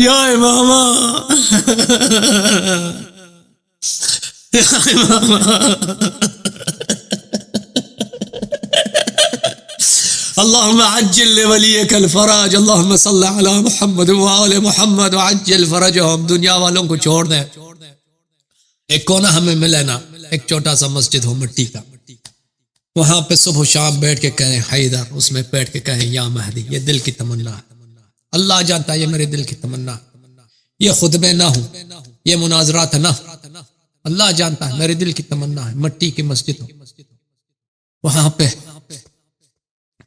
या इमामा, या इमामा, अल्लाहुम्मा अज्जिल वलियकल फरज, अल्लाहुम्मा सल्लि अला मुहम्मद व आले मुहम्मद व अज्जिल फरजहुम। दुनिया वालों को छोड़ दें, एक कोना हमें मिले ना, एक छोटा सा मस्जिद हो मिट्टी का, वहां पे सुबह शाम बैठ के कहें हैदर, उसमें बैठ के कहें या महदी। ये दिल की तमन्ना है, अल्लाह जानता है ये मेरे दिल की तमन्ना। ये खुतबे ना हो, ये मुनाजरात ना, अल्लाह जानता है मेरे दिल की तमन्ना है मिट्टी की मस्जिद हो, वहां पे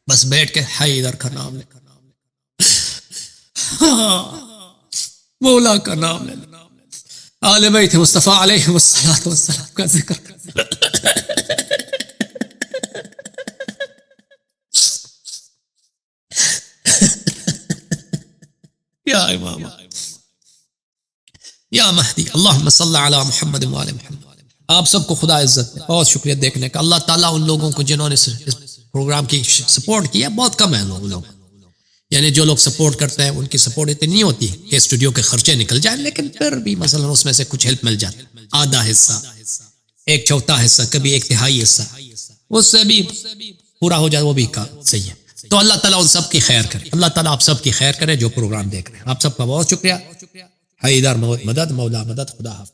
बस बैठ के हैदर का नाम ले, मौला का नाम ले, आले बैत मुस्तफा अलैहिस्सलातु वस्सलाम का जिक्र या इमाम या महदी, अल्लाहुम्मा सल्लि अला मुहम्मद व आले मुहम्मद। आप सबको खुदा इज्जत दे, बहुत शुक्रिया देखने का। अल्लाह ताला उन लोगों को जिन्होंने इस प्रोग्राम की सपोर्ट किया, बहुत कम है लोग, यानी जो लोग सपोर्ट करते हैं उनकी सपोर्ट इतनी नहीं होती कि स्टूडियो के खर्चे निकल जाए, लेकिन फिर भी मसलन उसमें से कुछ हेल्प मिल जाती, आधा हिस्सा, एक चौथा हिस्सा, कभी एक तिहाई हिस्सा, उससे भी पूरा हो जाए, वो भी सही है। तो अल्लाह ताला उन सब की खैर करे, अल्लाह ताला आप सब की खैर करे जो प्रोग्राम देख रहे हैं। आप सबका बहुत शुक्रिया। हैदर मदद, मौला मदद, खुदा हाफ़िज़।